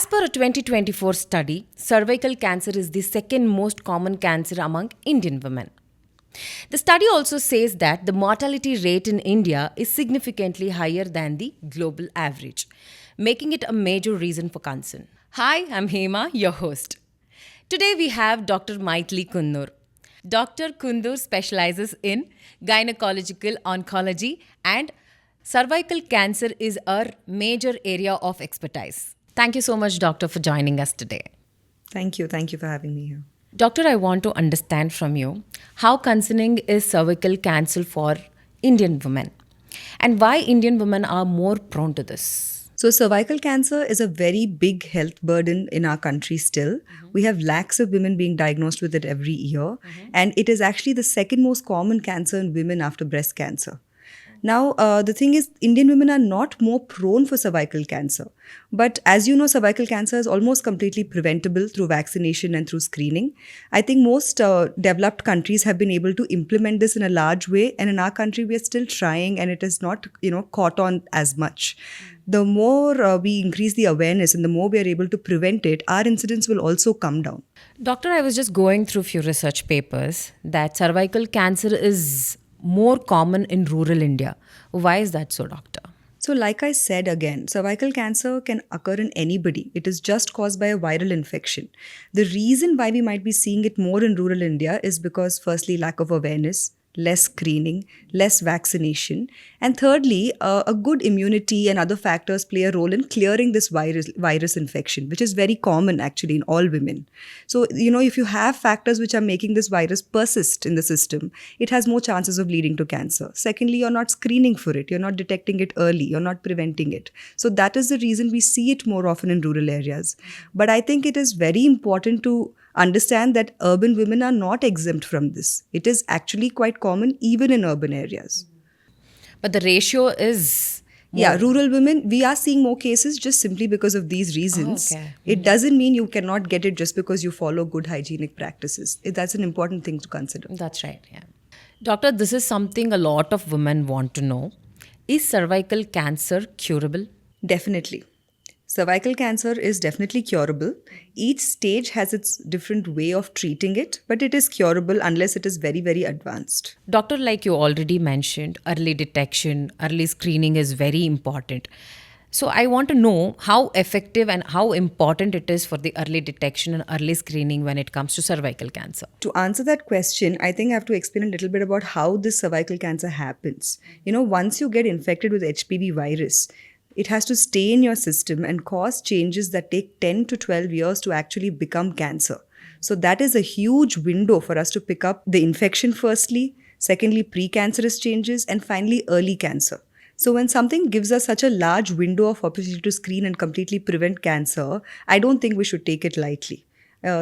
As per a 2024 study, cervical cancer is the second most common cancer among Indian women. The study also says that the mortality rate in India is significantly higher than the global average, making it a major reason for concern. Hi, I'm Hema, your host. Today we have Dr. Mythili Kundur. Dr. Kundur specializes in gynecological oncology, and cervical cancer is our major area of expertise. Thank you so much, doctor, for joining us today. Thank you. Thank you for having me here. Doctor, I want to understand from you how concerning is cervical cancer for Indian women and why Indian women are more prone to this. So, cervical cancer is a very big health burden in our country still. We have lakhs of women being diagnosed with it every year, and it is actually the second most common cancer in women after breast cancer. Now, the thing is, Indian women are not more prone for cervical cancer. But as you know, cervical cancer is almost completely preventable through vaccination and through screening. I think most developed countries have been able to implement this in a large way. And in our country, we are still trying, and it is not, caught on as much. The more we increase the awareness and the more we are able to prevent it, our incidence will also come down. Doctor, I was just going through few research papers that cervical cancer is more common in rural India. Why is that so, doctor? So, like I said again, cervical cancer can occur in anybody. It is just caused by a viral infection. The reason why we might be seeing it more in rural India is because, firstly, lack of awareness, less screening, less vaccination, and thirdly, a good immunity and other factors play a role in clearing this virus infection, which is very common actually in all women. So, if you have factors which are making this virus persist in the system, it has more chances of leading to cancer. Secondly, you're not screening for it, you're not detecting it early, you're not preventing it. So that is the reason we see it more often in rural areas. But I think it is very important to understand that urban women are not exempt from this. It is actually quite common even in urban areas. But the ratio is more. Yeah, rural women, we are seeing more cases just simply because of these reasons. Oh, okay. It doesn't mean you cannot get it just because you follow good hygienic practices. That's an important thing to consider. That's right, yeah. Doctor, this is something a lot of women want to know. Is cervical cancer curable? Definitely. Cervical cancer is definitely curable. Each stage has its different way of treating it, but it is curable unless it is very, very advanced. Doctor, like you already mentioned, early detection, early screening is very important. So I want to know how effective and how important it is for the early detection and early screening when it comes to cervical cancer. To answer that question, I think I have to explain a little bit about how this cervical cancer happens. Once you get infected with HPV virus, it has to stay in your system and cause changes that take 10 to 12 years to actually become cancer. So that is a huge window for us to pick up the infection firstly, secondly, precancerous changes, and finally, early cancer. So when something gives us such a large window of opportunity to screen and completely prevent cancer, I don't think we should take it lightly.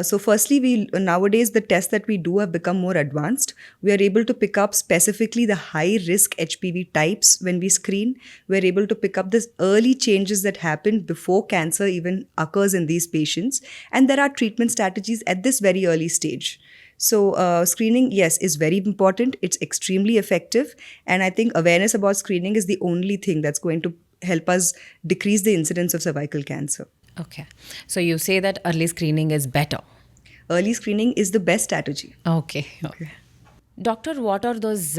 So firstly, nowadays the tests that we do have become more advanced. We are able to pick up specifically the high-risk HPV types when we screen. We are able to pick up the early changes that happen before cancer even occurs in these patients. And there are treatment strategies at this very early stage. So screening, yes, is very important. It's extremely effective. And I think awareness about screening is the only thing that's going to help us decrease the incidence of cervical cancer. Okay. So you say that early screening is better. Early screening is the best strategy. Okay. Doctor, what are those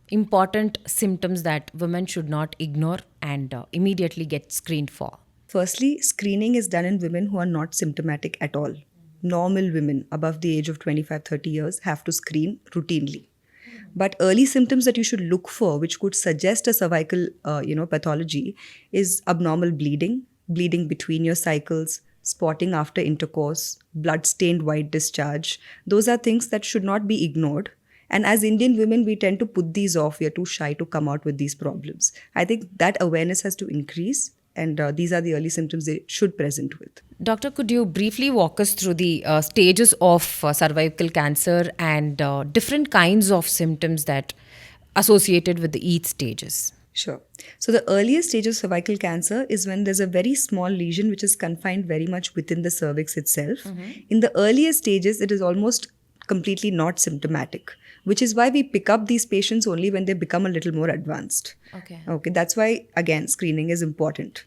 important symptoms that women should not ignore and immediately get screened for? Firstly, screening is done in women who are not symptomatic at all. Normal women above the age of 25-30 years have to screen routinely. But early symptoms that you should look for, which could suggest a cervical pathology, is abnormal bleeding between your cycles, spotting after intercourse, blood-stained white discharge. Those are things that should not be ignored. And as Indian women, we tend to put these off. We are too shy to come out with these problems. I think that awareness has to increase, and these are the early symptoms they should present with. Doctor, could you briefly walk us through the stages of cervical cancer and different kinds of symptoms that associated with each stages? Sure. So the earliest stage of cervical cancer is when there's a very small lesion which is confined very much within the cervix itself. In the earliest stages, it is almost completely not symptomatic, which is why we pick up these patients only when they become a little more advanced. Okay. That's why, again, screening is important.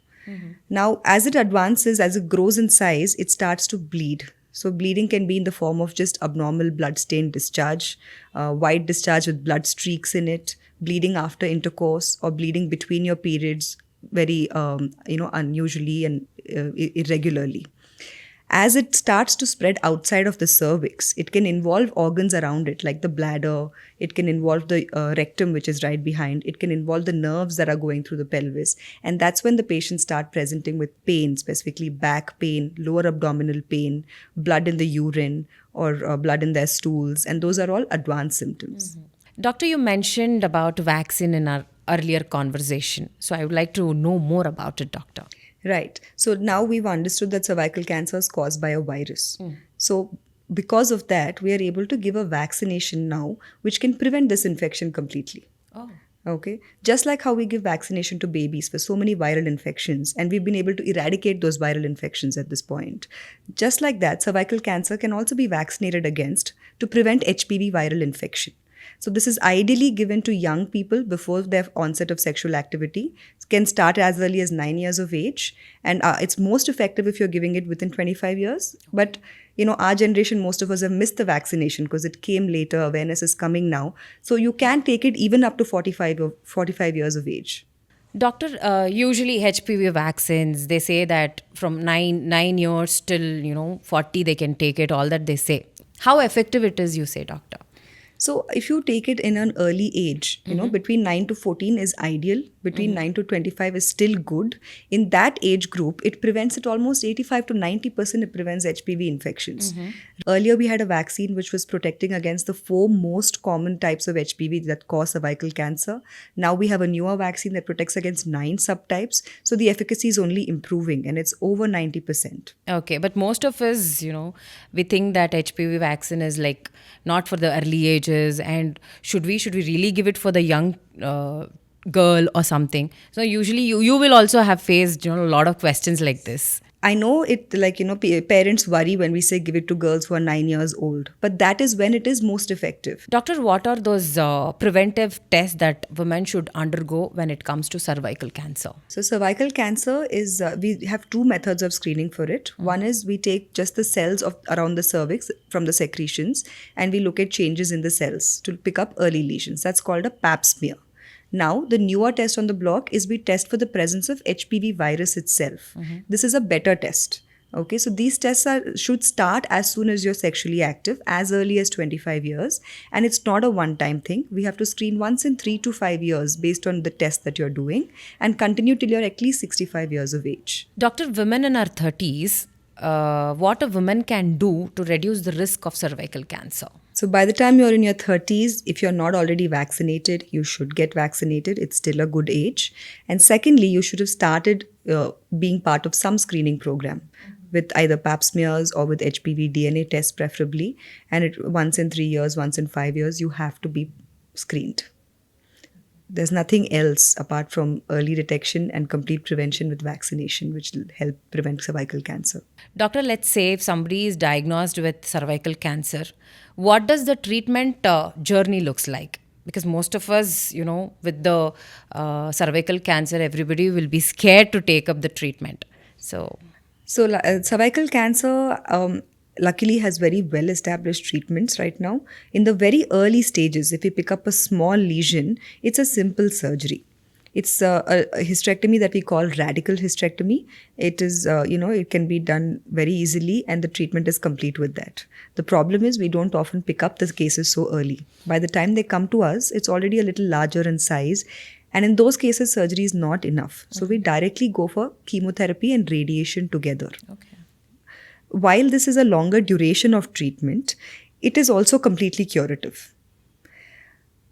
Now, as it advances, as it grows in size, it starts to bleed. So, bleeding can be in the form of just abnormal blood-stained discharge, white discharge with blood streaks in it, bleeding after intercourse, or bleeding between your periods very, unusually and irregularly. As it starts to spread outside of the cervix, it can involve organs around it, like the bladder. It can involve the rectum, which is right behind. It can involve the nerves that are going through the pelvis. And that's when the patients start presenting with pain, specifically back pain, lower abdominal pain, blood in the urine, or blood in their stools. And those are all advanced symptoms. Doctor, you mentioned about vaccine in our earlier conversation. So I would like to know more about it, doctor. Right. So now we've understood that cervical cancer is caused by a virus. So because of that, we are able to give a vaccination now, which can prevent this infection completely. Oh. Okay. Just like how we give vaccination to babies for so many viral infections, and we've been able to eradicate those viral infections at this point. Just like that, cervical cancer can also be vaccinated against to prevent HPV viral infection. So this is ideally given to young people before their onset of sexual activity. It can start as early as 9 years of age, and it's most effective if you're giving it within 25 years. But our generation, most of us have missed the vaccination because it came later. Awareness is coming now, so you can take it even up to 45 years of age. Doctor, usually HPV vaccines, they say that from 9 years till 40 they can take it. All that they say. How effective it is, you say, doctor? So if you take it in an early age, between 9 to 14 is ideal. Between 9 to 25 is still good. In that age group, it prevents it almost 85 to 90%. It prevents HPV infections. Earlier, we had a vaccine which was protecting against the 4 most common types of HPV that cause cervical cancer. Now we have a newer vaccine that protects against 9 subtypes. So the efficacy is only improving, and it's over 90%. Okay, but most of us, we think that HPV vaccine is like not for the early ages, and should we really give it for the young girl or something? So usually you will also have faced a lot of questions like this. I know it, parents worry when we say give it to girls who are 9 years old, but that is when it is most effective. Doctor, what are those preventive tests that women should undergo when it comes to cervical cancer? So cervical cancer is, we have 2 methods of screening for it. One is we take just the cells around the cervix from the secretions, and we look at changes in the cells to pick up early lesions. That's called a pap smear. Now, the newer test on the block is we test for the presence of HPV virus itself. This is a better test. Okay, so these tests should start as soon as you're sexually active, as early as 25 years. And it's not a one-time thing. We have to screen once in 3 to 5 years based on the test that you're doing, and continue till you're at least 65 years of age. Doctor, women in our 30s, what a woman can do to reduce the risk of cervical cancer? So by the time you're in your 30s, if you're not already vaccinated, you should get vaccinated. It's still a good age. And secondly, you should have started being part of some screening program with either pap smears or with HPV DNA tests preferably. And once in 3 years, once in 5 years, you have to be screened. There's nothing else apart from early detection and complete prevention with vaccination, which will help prevent cervical cancer. Doctor, let's say if somebody is diagnosed with cervical cancer, what does the treatment journey looks like? Because most of us, with the cervical cancer, everybody will be scared to take up the treatment. So cervical cancer luckily has very well established treatments right now. In the very early stages, if you pick up a small lesion, it's a simple surgery. It's a hysterectomy that we call radical hysterectomy. It is, it can be done very easily, and the treatment is complete with that. The problem is we don't often pick up the cases so early. By the time they come to us, it's already a little larger in size. And in those cases, surgery is not enough. So we directly go for chemotherapy and radiation together. okay. While this is a longer duration of treatment, it is also completely curative.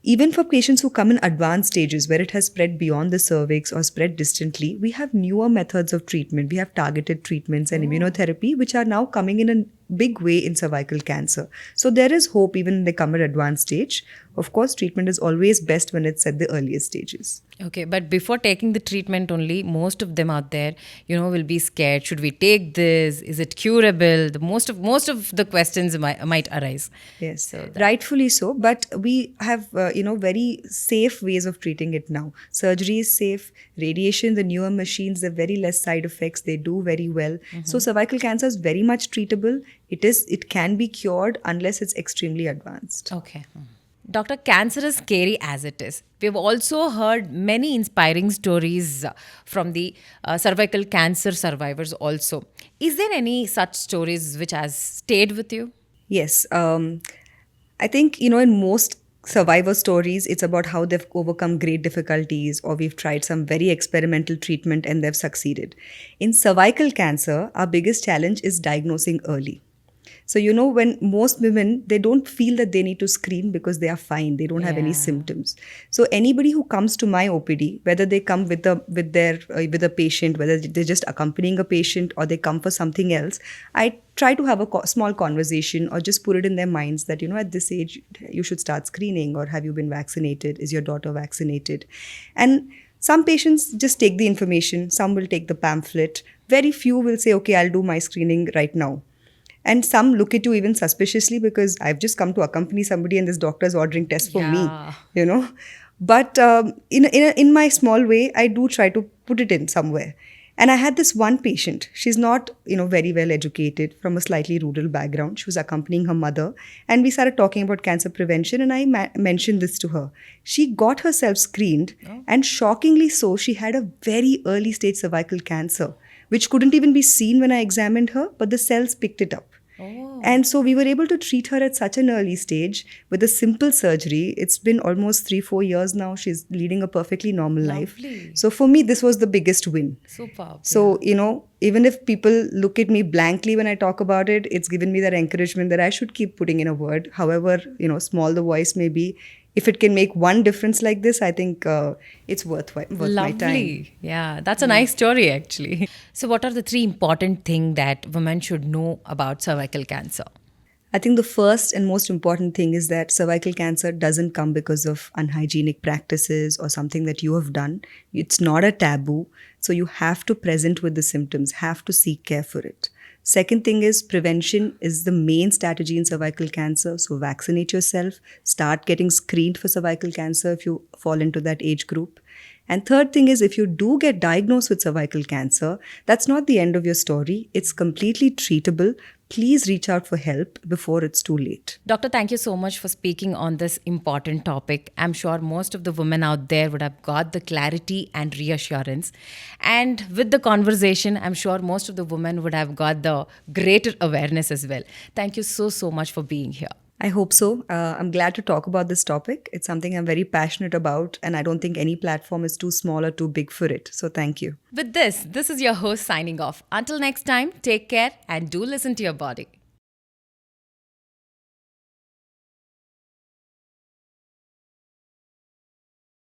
Even for patients who come in advanced stages where it has spread beyond the cervix or spread distantly, we have newer methods of treatment. We have targeted treatments and immunotherapy, which are now coming in a big way in cervical cancer. So there is hope even when they come at advanced stage. Of course, treatment is always best when it's at the earliest stages. Okay, but before taking the treatment only, most of them out there, will be scared. Should we take this? Is it curable? The most of the questions might arise. Yes, So rightfully so. But we have, very safe ways of treating it now. Surgery is safe. Radiation, the newer machines, they're very less side effects. They do very well. So cervical cancer is very much treatable. It can be cured unless it's extremely advanced. Okay. Doctor, cancer is scary as it is. We've also heard many inspiring stories from the cervical cancer survivors also. Is there any such stories which has stayed with you? Yes. I think, in most survivor stories, it's about how they've overcome great difficulties or we've tried some very experimental treatment and they've succeeded. In cervical cancer, our biggest challenge is diagnosing early. So, when most women, they don't feel that they need to screen because they are fine. They don't have any Yeah. symptoms. So anybody who comes to my OPD, whether they come with a patient, whether they're just accompanying a patient or they come for something else, I try to have a small conversation or just put it in their minds that, at this age, you should start screening, or have you been vaccinated? Is your daughter vaccinated? And some patients just take the information. Some will take the pamphlet. Very few will say, okay, I'll do my screening right now. And some look at you even suspiciously because I've just come to accompany somebody and this doctor is ordering tests for Yeah. me. But in my small way, I do try to put it in somewhere. And I had this one patient. She's not, very well educated, from a slightly rural background. She was accompanying her mother. And we started talking about cancer prevention and I mentioned this to her. She got herself screened and shockingly so, she had a very early stage cervical cancer, which couldn't even be seen when I examined her, but the cells picked it up. Oh. And so we were able to treat her at such an early stage with a simple surgery. It's been almost 3-4 years now. She's leading a perfectly normal life. Lovely. So for me, this was the biggest win. Superb. So, even if people look at me blankly when I talk about it, it's given me that encouragement that I should keep putting in a word, however, small the voice may be. If it can make one difference like this, I think it's worth my time. Lovely. Yeah, that's a nice story actually. So what are the 3 important things that women should know about cervical cancer? I think the first and most important thing is that cervical cancer doesn't come because of unhygienic practices or something that you have done. It's not a taboo. So you have to present with the symptoms, have to seek care for it. Second thing is prevention is the main strategy in cervical cancer. So vaccinate yourself, start getting screened for cervical cancer if you fall into that age group. And third thing is if you do get diagnosed with cervical cancer, that's not the end of your story. It's completely treatable. Please reach out for help before it's too late. Doctor, thank you so much for speaking on this important topic. I'm sure most of the women out there would have got the clarity and reassurance. And with the conversation, I'm sure most of the women would have got the greater awareness as well. Thank you so much for being here. I hope so. I'm glad to talk about this topic. It's something I'm very passionate about, and I don't think any platform is too small or too big for it. So thank you. With this is your host signing off. Until next time, take care and do listen to your body.